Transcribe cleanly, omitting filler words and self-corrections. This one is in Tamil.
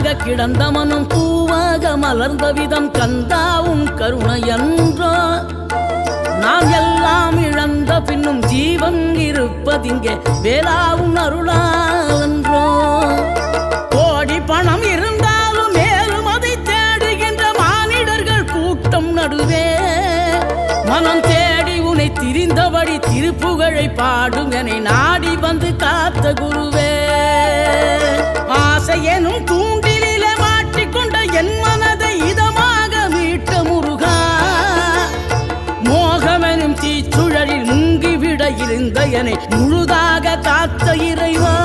கல்லாக கிடந்த மனம் பூவாக மலர்ந்த விதம் கந்தாவும் கருணையன்றோ நாம் எல்லாம் இழந்த பின்னும் ஜீவன் இருப்பதிங்கே வேளாவும் அருளாவென்றோ கோடி பணம் இருந்தாலும் மேலும் அதை தேடுகின்ற மானிடர்கள் கூட்டம் நடுவே மனம் தேடி உனை திரிந்தபடி திருப்புகழை பாடும் என்னை நாடி வந்து காத்த குருவே ஆசை எனும் தூண்டிலே மாட்டிக்கொண்ட என் மனதை இதமாக மீட்ட முருகா மோகமெனும் தீச்சுழலில் முங்கிவிட இருந்த என்னை முழுதாக காத்த இறைவா